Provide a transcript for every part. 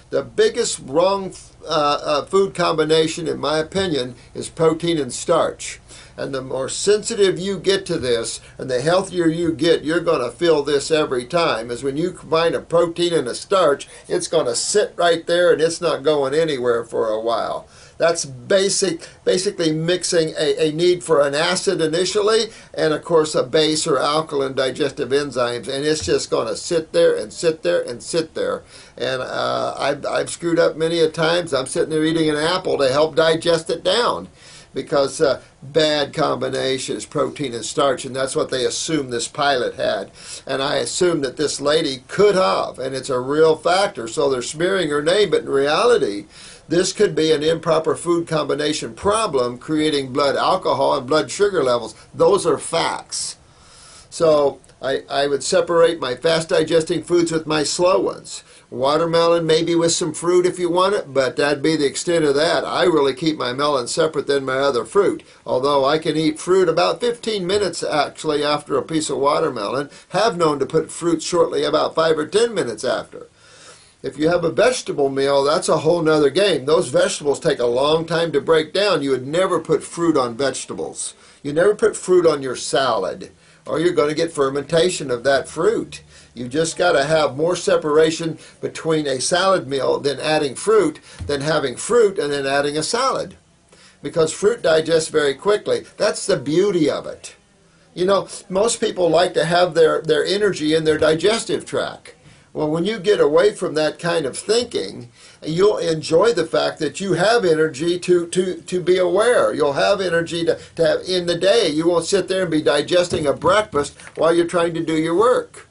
The biggest wrong food combination, in my opinion, is protein and starch. And the more sensitive you get to this, and the healthier you get, you're going to feel this every time, is when you combine a protein and a starch, it's going to sit right there and it's not going anywhere for a while. That's basically mixing a need for an acid initially, and of course a base or alkaline digestive enzymes, and it's just going to sit there and sit there and sit there. And I've screwed up many a times. I'm sitting there eating an apple to help digest it down, because bad combination is protein and starch, and that's what they assumed this pilot had. And I assumed that this lady could have, and it's a real factor, so they're smearing her name, but in reality, this could be an improper food combination problem, creating blood alcohol and blood sugar levels. Those are facts. So I would separate my fast digesting foods with my slow ones. Watermelon, maybe with some fruit if you want it, but that'd be the extent of that. I really keep my melon separate than my other fruit, although I can eat fruit about 15 minutes actually after a piece of watermelon. Have known to put fruit shortly about 5 or 10 minutes after. If you have a vegetable meal, that's a whole nother game. Those vegetables take a long time to break down. You would never put fruit on vegetables. You never put fruit on your salad, or you're going to get fermentation of that fruit. You just got to have more separation between a salad meal than adding fruit, than having fruit and then adding a salad. Because fruit digests very quickly. That's the beauty of it. You know, most people like to have their energy in their digestive tract. Well, when you get away from that kind of thinking, you'll enjoy the fact that you have energy to be aware. You'll have energy to have in the day. You won't sit there and be digesting a breakfast while you're trying to do your work,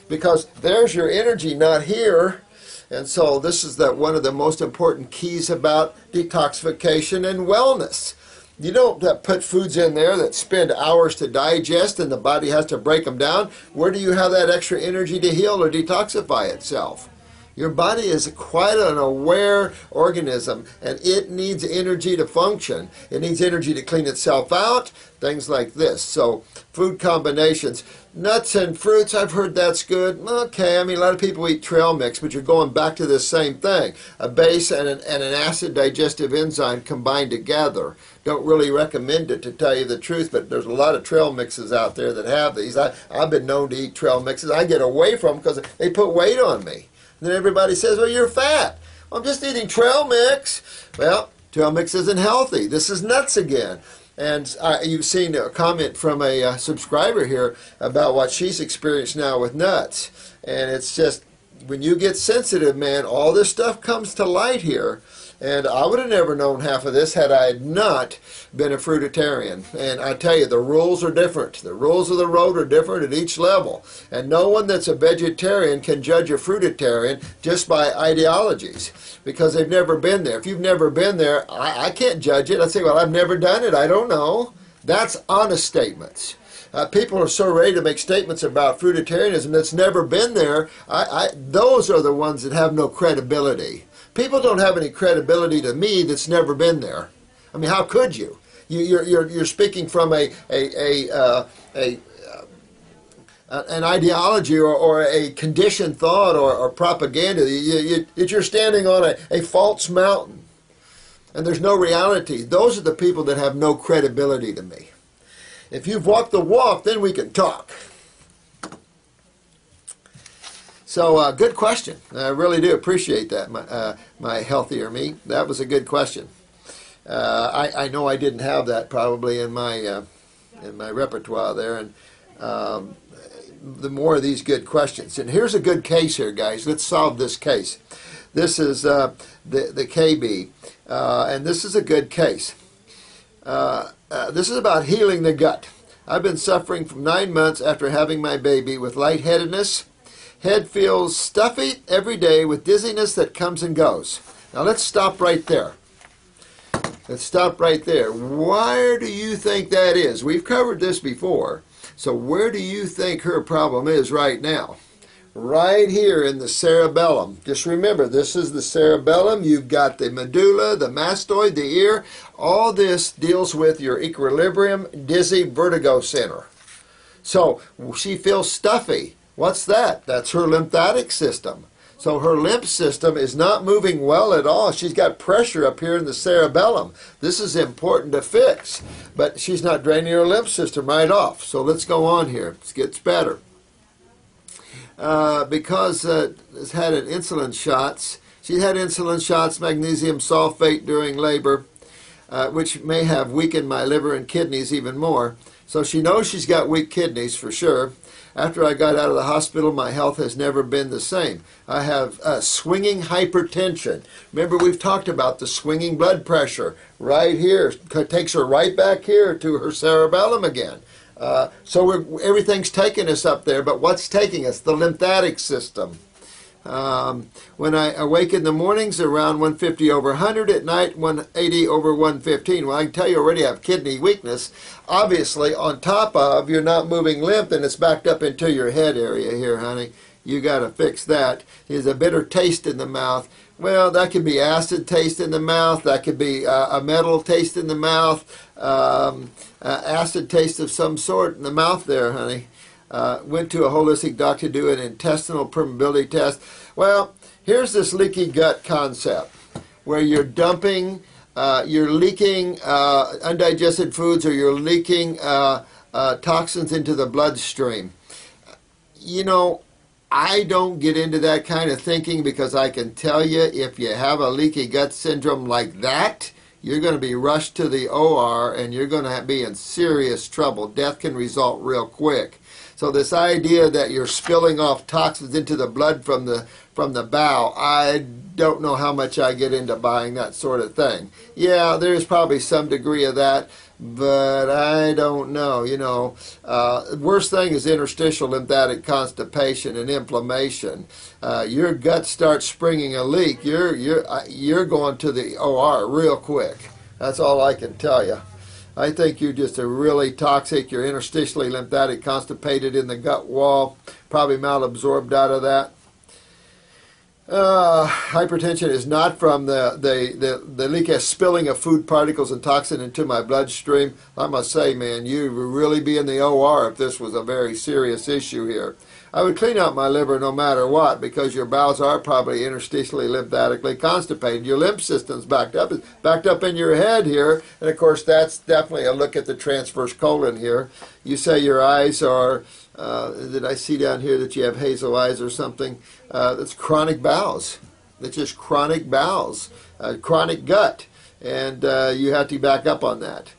because there's your energy, not here. And so this is one of the most important keys about detoxification and wellness. You don't put foods in there that spend hours to digest and the body has to break them down. Where do you have that extra energy to heal or detoxify itself? Your body is quite an aware organism, and it needs energy to function. It needs energy to clean itself out, things like this. So food combinations, nuts and fruits, I've heard that's good. Okay, I mean, a lot of people eat trail mix, but you're going back to this same thing. A base and an acid digestive enzyme combined together. Don't really recommend it, to tell you the truth, but there's a lot of trail mixes out there that have these. I've been known to eat trail mixes. I get away from them because they put weight on me. And then everybody says, well, you're fat. Well, I'm just eating trail mix. Well, trail mix isn't healthy. This is nuts again. And you've seen a comment from a subscriber here about what she's experienced now with nuts. And it's just, when you get sensitive, man, all this stuff comes to light here. And I would have never known half of this had I not been a fruitarian. And I tell you, the rules are different. The rules of the road are different at each level. And no one that's a vegetarian can judge a fruitarian just by ideologies, because they've never been there. If you've never been there, I can't judge it. I say, well, I've never done it. I don't know. That's honest statements. People are so ready to make statements about fruitarianism that's never been there. Those are the ones that have no credibility. People don't have any credibility to me that's never been there. I mean, how could you? You're speaking from an ideology or a conditioned thought or propaganda. You're standing on a false mountain, and there's no reality. Those are the people that have no credibility to me. If you've walked the walk, then we can talk. So, good question. I really do appreciate that, my healthier me. That was a good question. I know I didn't have that probably in my repertoire there, and the more of these good questions. And here's a good case here, guys. Let's solve this case. This is the KB, and this is a good case. This is about healing the gut. I've been suffering from 9 months after having my baby with lightheadedness. Head feels stuffy every day with dizziness that comes and goes. Now let's stop right there. Let's stop right there. Where do you think that is? We've covered this before. So where do you think her problem is right now? Right here in the cerebellum. Just remember, this is the cerebellum. You've got the medulla, the mastoid, the ear. All this deals with your equilibrium, dizzy, vertigo center. So she feels stuffy. What's that? That's her lymphatic system. So her lymph system is not moving well at all. She's got pressure up here in the cerebellum. This is important to fix, but she's not draining her lymph system right off. So let's go on here. It gets better. Because has had an insulin shots. She had insulin shots, magnesium sulfate during labor, which may have weakened my liver and kidneys even more. So she knows she's got weak kidneys for sure. After I got out of the hospital, my health has never been the same. I have swinging hypertension. Remember, we've talked about the swinging blood pressure right here. It takes her right back here to her cerebellum again. So everything's taking us up there, but what's taking us? The lymphatic system. When I awake in the mornings, around 150 over 100, at night 180 over 115. Well, I can tell you already have kidney weakness. Obviously, on top of you're not moving lymph and it's backed up into your head area here, honey. You got to fix that. There's a bitter taste in the mouth. Well, that could be acid taste in the mouth. That could be a metal taste in the mouth. Acid taste of some sort in the mouth there, honey. Went to a holistic doctor to do an intestinal permeability test. Well, here's this leaky gut concept where you're dumping, you're leaking undigested foods, or you're leaking toxins into the bloodstream. You know, I don't get into that kind of thinking because I can tell you if you have a leaky gut syndrome like that, you're going to be rushed to the OR and you're going to be in serious trouble. Death can result real quick. So this idea that you're spilling off toxins into the blood from the bowel, I don't know how much I get into buying that sort of thing. Yeah, there's probably some degree of that, but I don't know. You know, worst thing is interstitial lymphatic constipation and inflammation. Your gut starts springing a leak. You're going to the OR real quick. That's all I can tell you. I think you're just a really toxic, you're interstitially lymphatic constipated in the gut wall, probably malabsorbed out of that. Hypertension is not from the leak as spilling of food particles and toxin into my bloodstream. I must say, man, you would really be in the OR if this was a very serious issue here. I would clean out my liver no matter what because your bowels are probably interstitially lymphatically constipated. Your lymph system's backed up. It's backed up in your head here. And of course, that's definitely a look at the transverse colon here. You say your eyes are, did I see down here that you have hazel eyes or something? That's chronic bowels. That's just chronic bowels, chronic gut. And you have to back up on that.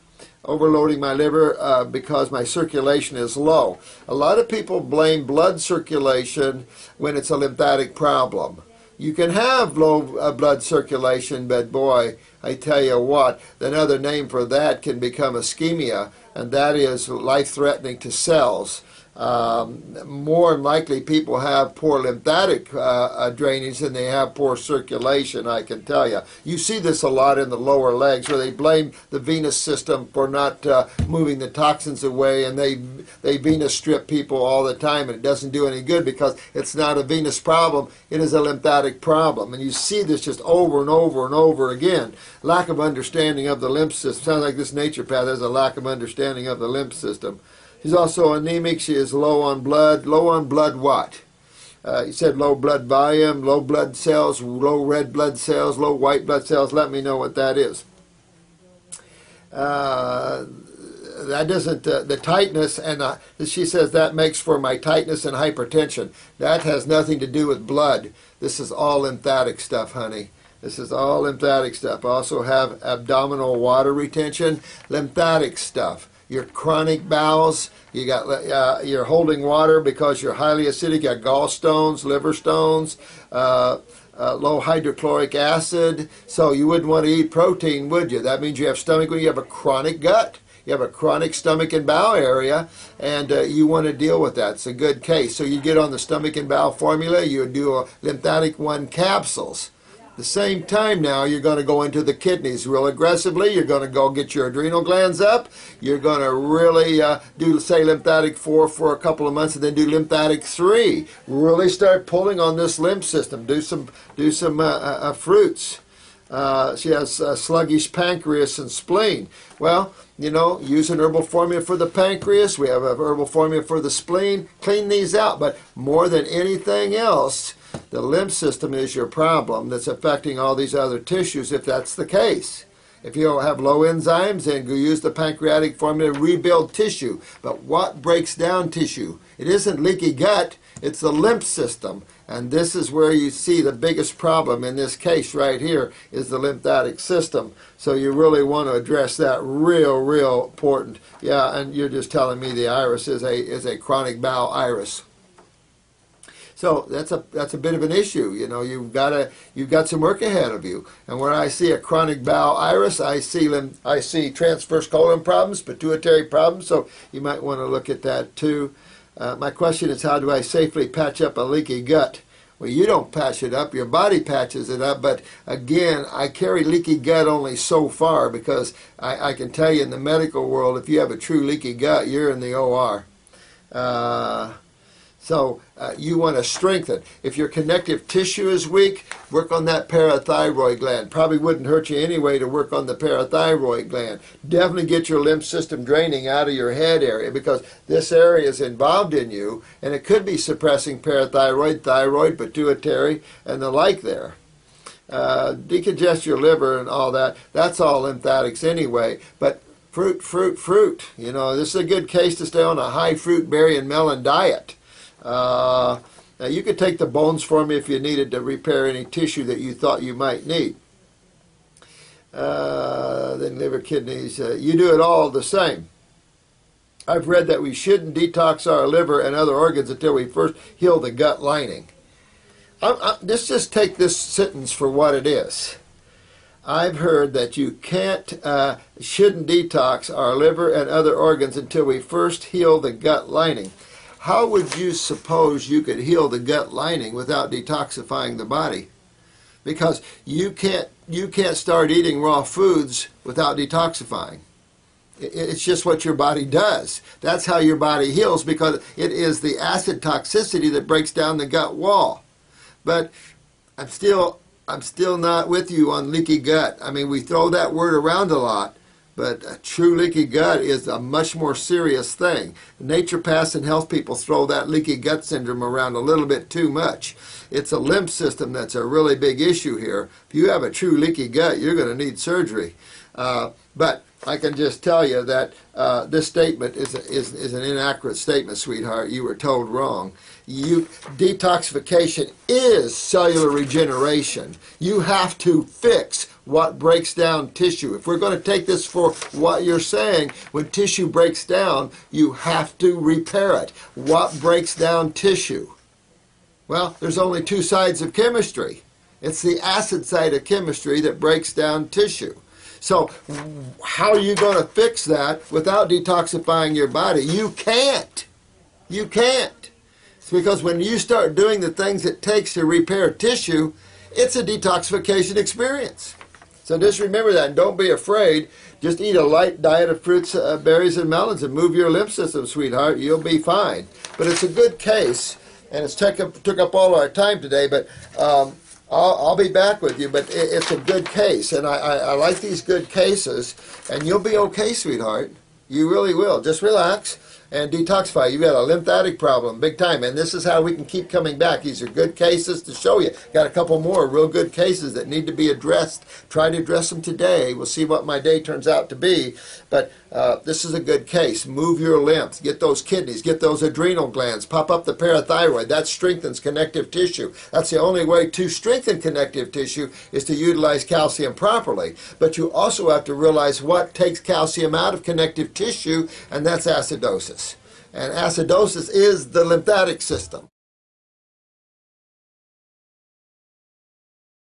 Overloading my liver because my circulation is low. A lot of people blame blood circulation when it's a lymphatic problem. You can have low blood circulation, but boy, I tell you what, another name for that can become ischemia, and that is life-threatening to cells. More than likely people have poor lymphatic drainage than they have poor circulation, I can tell you. You see this a lot in the lower legs where they blame the venous system for not moving the toxins away, and they venous strip people all the time, and it doesn't do any good because it's not a venous problem, it is a lymphatic problem. And you see this just over and over and over again. Lack of understanding of the lymph system. Sounds like this naturopath has a lack of understanding of the lymph system. She's also anemic. She is low on blood. Low on blood what? You said low blood volume, low blood cells, low red blood cells, low white blood cells. Let me know what that is. That doesn't, the tightness, and she says that makes for my tightness and hypertension. That has nothing to do with blood. This is all lymphatic stuff, honey. This is all lymphatic stuff. I also have abdominal water retention, lymphatic stuff. Your chronic bowels, you're holding water because you're highly acidic. You got gallstones, liver stones, low hydrochloric acid. So you wouldn't want to eat protein, would you? That means you have stomach when you have a chronic gut. You have a chronic stomach and bowel area, and you want to deal with that. It's a good case. So you get on the stomach and bowel formula. You would do a lymphatic 1 capsules. The same time now, you're going to go into the kidneys real aggressively. You're going to go get your adrenal glands up. You're going to really do, say, lymphatic 4 for a couple of months, and then do lymphatic 3. Really start pulling on this lymph system. Do some fruits. She has sluggish pancreas and spleen. Well, you know, use an herbal formula for the pancreas. We have a herbal formula for the spleen. Clean these out. But more than anything else, the lymph system is your problem that's affecting all these other tissues if that's the case. If you have low enzymes, then you use the pancreatic formula to rebuild tissue. But what breaks down tissue? It isn't leaky gut, it's the lymph system. And this is where you see the biggest problem in this case right here is the lymphatic system. So you really want to address that real important. Yeah, and you're just telling me the iris is a chronic bowel iris. So that's a bit of an issue. You know, you've got some work ahead of you. And where I see a chronic bowel iris, I see transverse colon problems, pituitary problems. So you might want to look at that too. My question is, how do I safely patch up a leaky gut? Well, you don't patch it up. Your body patches it up. But again, I carry leaky gut only so far because I can tell you in the medical world, if you have a true leaky gut, you're in the OR. So you want to strengthen. If your connective tissue is weak, work on that parathyroid gland. Probably wouldn't hurt you anyway to work on the parathyroid gland. Definitely get your lymph system draining out of your head area because this area is involved in you, and it could be suppressing parathyroid, thyroid, pituitary, and the like there. Decongest your liver and all that. That's all lymphatics anyway. But fruit. You know, this is a good case to stay on a high fruit, berry, and melon diet. Now you could take the bones for me if you needed to repair any tissue that you thought you might need. Then liver, kidneys, you do it all the same. I've read that we shouldn't detox our liver and other organs until we first heal the gut lining. Let's just take this sentence for what it is. I've heard that you shouldn't detox our liver and other organs until we first heal the gut lining. How would you suppose you could heal the gut lining without detoxifying the body? Because you can't start eating raw foods without detoxifying. It's just what your body does. That's how your body heals, because it is the acid toxicity that breaks down the gut wall. But I'm still not with you on leaky gut. I mean, we throw that word around a lot. But a true leaky gut is a much more serious thing. Naturopaths and health people throw that leaky gut syndrome around a little bit too much. It's a lymph system that's a really big issue here. If you have a true leaky gut, you're going to need surgery. But I can just tell you that this statement is an inaccurate statement, sweetheart. You were told wrong. Detoxification is cellular regeneration. You have to fix what breaks down tissue. If we're going to take this for what you're saying, when tissue breaks down, you have to repair it. What breaks down tissue? Well, there's only two sides of chemistry. It's the acid side of chemistry that breaks down tissue. So how are you going to fix that without detoxifying your body? You can't. You can't. It's because when you start doing the things it takes to repair tissue, it's a detoxification experience. So just remember that, and don't be afraid. Just eat a light diet of fruits, berries, and melons and move your lymph system, sweetheart. You'll be fine. But it's a good case, and it's took up all our time today, but I'll be back with you. But it's a good case, and I like these good cases, and you'll be okay, sweetheart. You really will. Just relax and detoxify. You've got a lymphatic problem, big time, and this is how we can keep coming back. These are good cases to show you. Got a couple more real good cases that need to be addressed. Try to address them today. We'll see what my day turns out to be, but this is a good case. Move your lymph. Get those kidneys. Get those adrenal glands. Pop up the parathyroid. That strengthens connective tissue. That's the only way to strengthen connective tissue is to utilize calcium properly. But you also have to realize what takes calcium out of connective tissue, and that's acidosis. And acidosis is the lymphatic system.